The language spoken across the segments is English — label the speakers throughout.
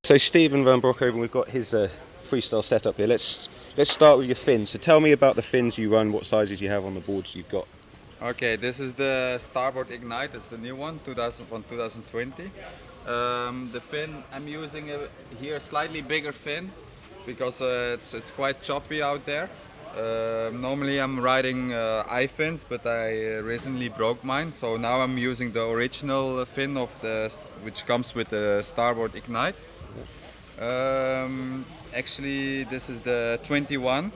Speaker 1: So Stephen van Broeckhoven, we've got his freestyle setup here. Let's start with your fins. So tell me about the fins you run, what sizes you have on the boards you've got.
Speaker 2: Okay, this is the Starboard Ignite. It's the new one, 2020. The fin I'm using here, slightly bigger fin, because it's quite choppy out there. Normally I'm riding I-fins, but I recently broke mine, so now I'm using the original fin which comes with the Starboard Ignite. Actually, this is the 21,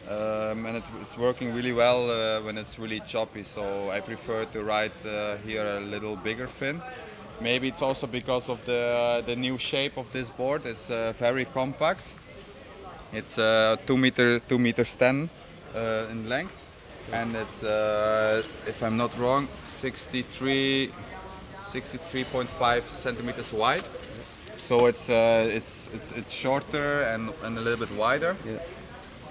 Speaker 2: and it's working really well when it's really choppy, so I prefer to ride here a little bigger fin. Maybe it's also because of the new shape of this board. It's very compact. It's 2 meters 10 in length, and it's, if I'm not wrong, 63.5 centimeters wide. So it's shorter and a little bit wider.
Speaker 1: Yeah.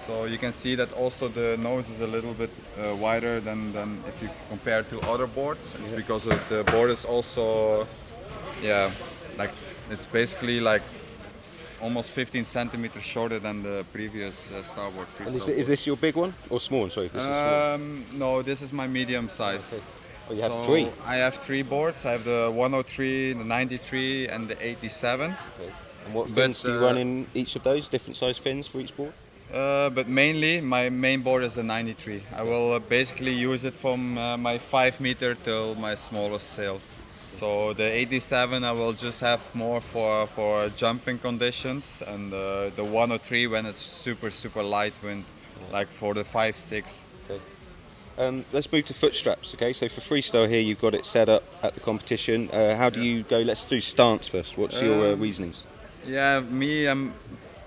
Speaker 2: So you can see that also the nose is a little bit wider than if you compare to other boards. It's because the board is also, like it's basically like almost 15 centimeters shorter than the previous Starboard Freestyle.
Speaker 1: And is this your big one or small one? Sorry, this is small.
Speaker 2: No, this is my medium size.
Speaker 1: Okay. Oh, you have three?
Speaker 2: I have 3 boards. I have the 103, the 93 and the 87.
Speaker 1: Okay. And what fins do you run in each of those? Different size fins for each board?
Speaker 2: But mainly my main board is the 93. I will basically use it from my 5 meter till my smallest sail. So the 87 I will just have more for jumping conditions, and the 103 when it's super light wind, like for the 5-6.
Speaker 1: Okay. Let's move to foot straps. Okay, so for freestyle here you've got it set up at the competition. How do you go? Let's do stance first. What's your reasonings?
Speaker 2: Yeah, I'm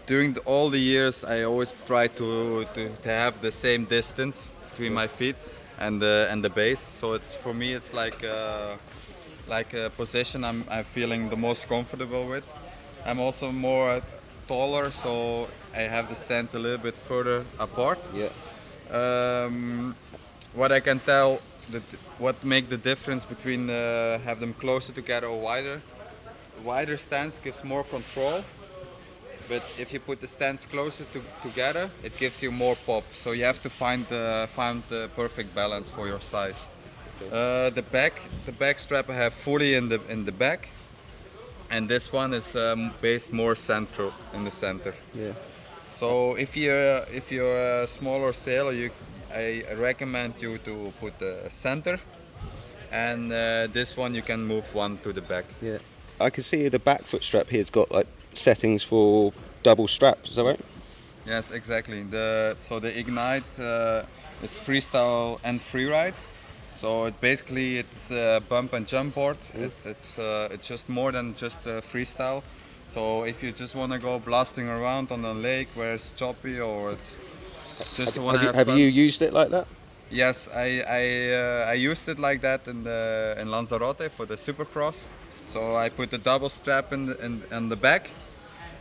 Speaker 2: during all the years I always try to have the same distance between my feet and the base. So it's, for me it's like a position I'm feeling the most comfortable with. I'm also more taller, so I have the stance a little bit further apart.
Speaker 1: Yeah.
Speaker 2: What I can tell, what make the difference between have them closer together or wider stance gives more control. But if you put the stance closer together, it gives you more pop. So you have to find the perfect balance for your size. Okay. The back strap I have fully in the back, and this one is based more central in the center.
Speaker 1: Yeah.
Speaker 2: So if you're a smaller sailor, I recommend you to put the center, and this one you can move one to the back.
Speaker 1: Yeah. I can see the back foot strap here's got like settings for double straps, is that right?
Speaker 2: Yes, exactly. So the Ignite is freestyle and freeride. So it's a bump and jump board. It's just more than just freestyle. So if you just want to go blasting around on a lake where it's choppy, or it's just
Speaker 1: have you used it like that?
Speaker 2: Yes, I used it like that in Lanzarote for the Supercross. So I put the double strap in the back,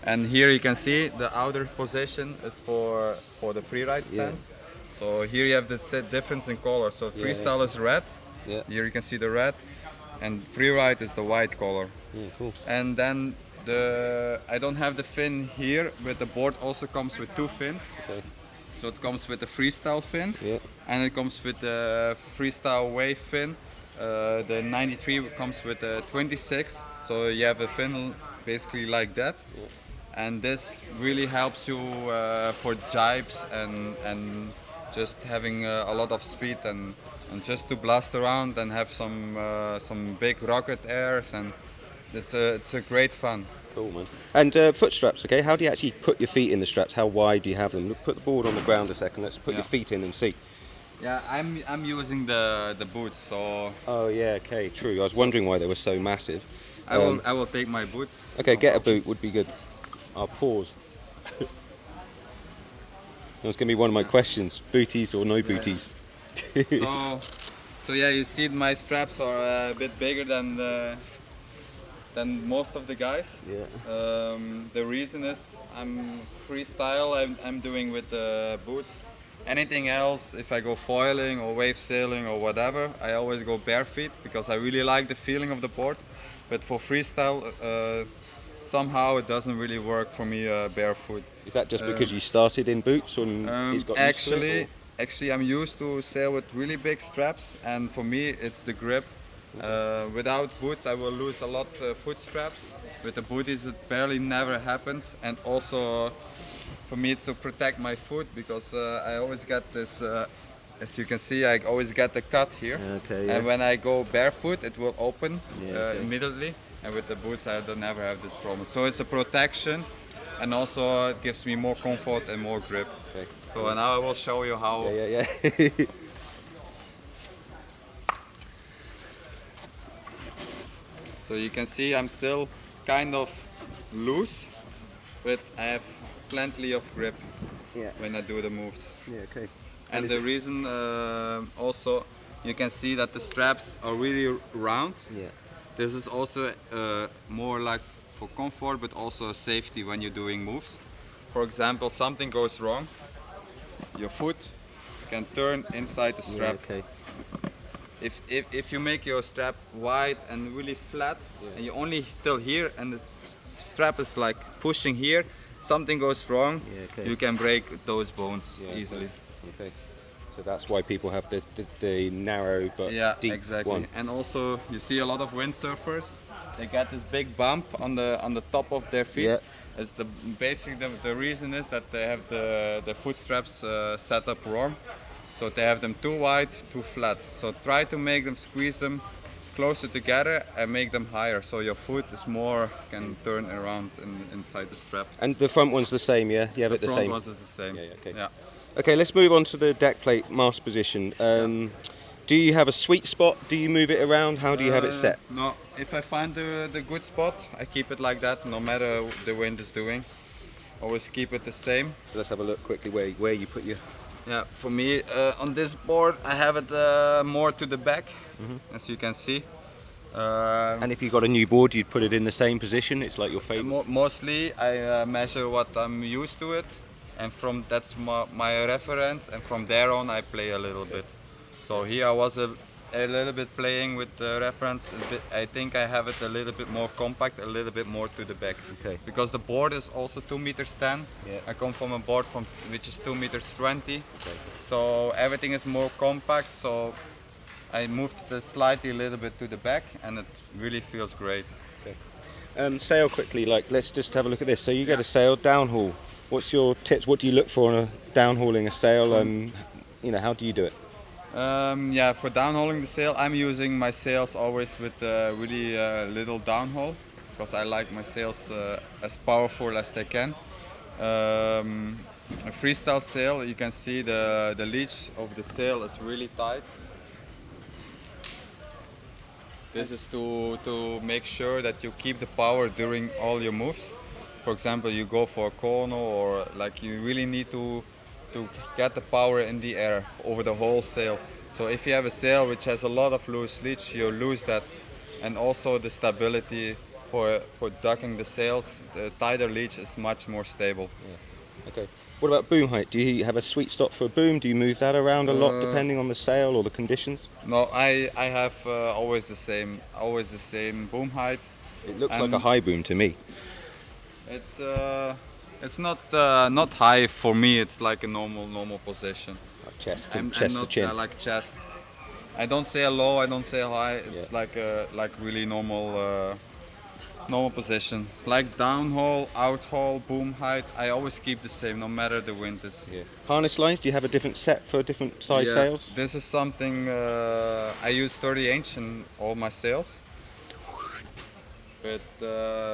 Speaker 2: and here you can see the outer position is for the freeride stance. Yeah. So here you have the difference in color. So freestyle is red. Yeah. Here you can see the red, and freeride is the white color.
Speaker 1: Yeah, cool.
Speaker 2: And then I don't have the fin here, but the board also comes with 2 fins.
Speaker 1: Okay.
Speaker 2: So it comes with the freestyle fin,
Speaker 1: and
Speaker 2: it comes with the freestyle wave fin. The 93 comes with a 26, so you have a fin basically like that. Yeah. And this really helps you for jibes and just having a lot of speed and just to blast around and have some big rocket airs, and it's a great fun.
Speaker 1: Cool, man. And foot straps, okay? How do you actually put your feet in the straps? How wide do you have them? Put the board on the ground a second. Let's put your feet in and see.
Speaker 2: Yeah, I'm using the boots, so.
Speaker 1: Oh yeah, okay, true. I was wondering why they were so massive.
Speaker 2: I will take my boot.
Speaker 1: Okay, get a boot would be good. I'll pause. That's going to be one of my questions: booties or no booties?
Speaker 2: So yeah, you see my straps are a bit bigger than most of the guys.
Speaker 1: Yeah.
Speaker 2: The reason is I'm freestyle. I'm doing with the boots. anything else, if I go foiling or wave sailing or whatever, I always go bare feet because I really like the feeling of the board. But for freestyle, somehow it doesn't really work for me barefoot.
Speaker 1: Is that just because you started in boots and he's got used to it, or?
Speaker 2: Actually, I'm used to sail with really big straps, and for me, it's the grip. Without boots, I will lose a lot foot straps. With the booties, it barely never happens, and also for me, it's to protect my foot because I always get this. As you can see, I always get the cut here,
Speaker 1: Okay, yeah.
Speaker 2: and when I go barefoot, it will open
Speaker 1: Okay.
Speaker 2: immediately. And with the boots, I don't never have this problem. So it's a protection, and also it gives me more comfort and more grip.
Speaker 1: Okay.
Speaker 2: So now I will show you how.
Speaker 1: Yeah.
Speaker 2: So you can see I'm still kind of loose, but I have plenty of grip
Speaker 1: Yeah.
Speaker 2: when I do the moves.
Speaker 1: Yeah. Okay.
Speaker 2: And the reason also, you can see that the straps are really round.
Speaker 1: Yeah.
Speaker 2: This is also more like for comfort, but also safety when you're doing moves. For example, something goes wrong, your foot can turn inside the strap.
Speaker 1: Yeah, okay.
Speaker 2: If you make your strap wide and really flat, and you only till here, and the strap is like pushing here, something goes wrong, you can break those bones easily.
Speaker 1: Okay. So that's why people have the narrow but deep
Speaker 2: exactly.
Speaker 1: one.
Speaker 2: And also you see a lot of windsurfers, they get this big bump on the top of their feet.
Speaker 1: Yeah.
Speaker 2: It's basically the reason is that they have the foot straps set up wrong. So they have them too wide, too flat. So try to make them, squeeze them closer together and make them higher. So your foot is can turn around inside the strap.
Speaker 1: And the front one's the same, yeah? You have it the
Speaker 2: front
Speaker 1: same?
Speaker 2: ones is the same.
Speaker 1: Yeah, okay.
Speaker 2: Yeah.
Speaker 1: Okay, let's move on to the deck plate mast position. Do you have a sweet spot? Do you move it around? How do you have it set?
Speaker 2: No, if I find the good spot, I keep it like that, no matter what the wind is doing. Always keep it the same.
Speaker 1: So let's have a look quickly where you put your...
Speaker 2: Yeah, for me, on this board, I have it more to the back, as you can see.
Speaker 1: And if you got a new board, you'd put it in the same position? It's like your favorite?
Speaker 2: Mostly, I measure what I'm used to it, and that's my reference, and from there on, I play a little bit. So here I was a little bit playing with the reference. I think I have it a little bit more compact, a little bit more to the back.
Speaker 1: Okay.
Speaker 2: Because the board is also 2 meters 10.
Speaker 1: Yeah.
Speaker 2: I come from a board which is 2 meters 20.
Speaker 1: Okay.
Speaker 2: So everything is more compact. So I moved it slightly a little bit to the back, and it really feels great.
Speaker 1: Okay. Sail quickly, let's just have a look at this. So you get a sail downhaul. What's your tips? What do you look for in downhauling a sail? How do you do it?
Speaker 2: For downhauling the sail, I'm using my sails always with really little downhaul because I like my sails as powerful as they can. A freestyle sail, you can see the leech of the sail is really tight. This is to make sure that you keep the power during all your moves. For example, you go for a corner, or you really need to get the power in the air over the whole sail. So if you have a sail which has a lot of loose leech, you lose that. And also the stability for ducking the sails, the tighter leech is much more stable.
Speaker 1: Yeah. Okay. What about boom height? Do you have a sweet spot for a boom? Do you move that around a lot depending on the sail or the conditions?
Speaker 2: No, I have always the same boom height.
Speaker 1: It looks like a high boom to me.
Speaker 2: It's not high for me. It's like a normal position.
Speaker 1: Like chest
Speaker 2: to
Speaker 1: chin.
Speaker 2: I like chest. I don't sail low. I don't sail high. It's like really normal position. Like downhaul, outhaul, boom height. I always keep the same, no matter the wind is.
Speaker 1: Yeah. Harness lines. Do you have a different set for different size sails?
Speaker 2: This is something I use 30" in all my sails. But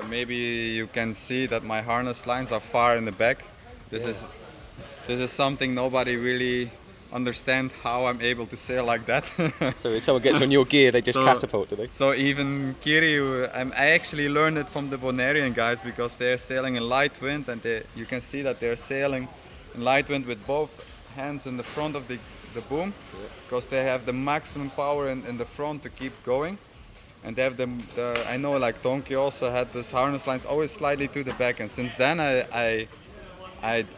Speaker 2: maybe you can see that my harness lines are far in the back. This is something nobody really understands how I'm able to sail like that.
Speaker 1: So if someone gets on your gear, they just catapult, do they?
Speaker 2: So even Kiryu, I actually learned it from the Bonarian guys because they're sailing in light wind, and you can see that they're sailing in light wind with both hands in the front of the boom, because they have the maximum power in the front to keep going. And they have I know like Donkey also had this harness lines always slightly to the back, and since then I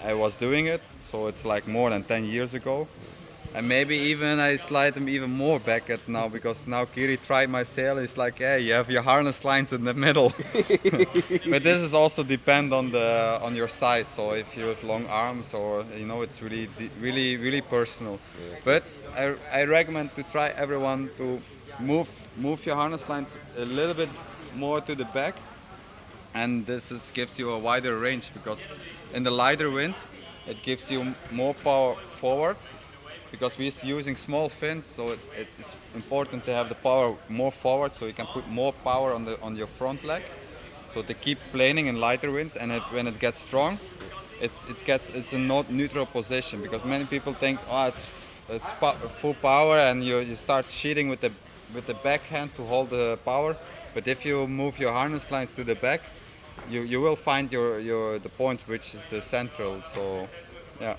Speaker 2: I was doing it, so it's like more than 10 years ago. And maybe even I slide them even more back at now, because now Kiri tried my sail. He's like, hey, you have your harness lines in the middle. But this is also depend on your size. So if you have long arms, or it's really personal.
Speaker 1: Yeah.
Speaker 2: But I recommend to try everyone to move your harness lines a little bit more to the back, and gives you a wider range, because in the lighter winds it gives you more power forward, because we're using small fins, so it's important to have the power more forward, so you can put more power on your front leg, so to keep planing in lighter winds. And when it gets strong, it's a not neutral position, because many people think, oh, it's full power, and you start cheating with the backhand to hold the power. But if you move your harness lines to the back, you will find the point, which is the central. So yeah.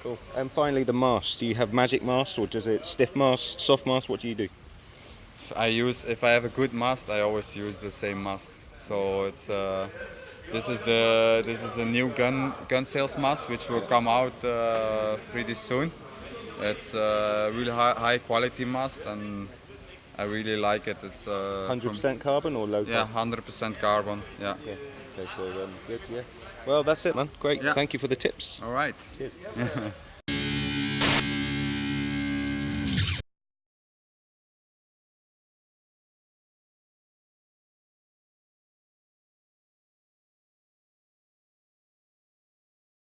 Speaker 1: Cool. And finally, the mast. Do you have magic mast, or does it stiff mast, soft mast? What do you do?
Speaker 2: If I have a good mast, I always use the same mast. So it's this is a new gun sales mast, which will come out pretty soon. It's a really high quality mast, and I really like it. It's
Speaker 1: 100% carbon or low carbon?
Speaker 2: Yeah, 100% carbon. Yeah.
Speaker 1: Okay, so good. Yeah. Well, that's it, man. Great.
Speaker 2: Yeah.
Speaker 1: Thank you for the tips.
Speaker 2: All right.
Speaker 1: Cheers.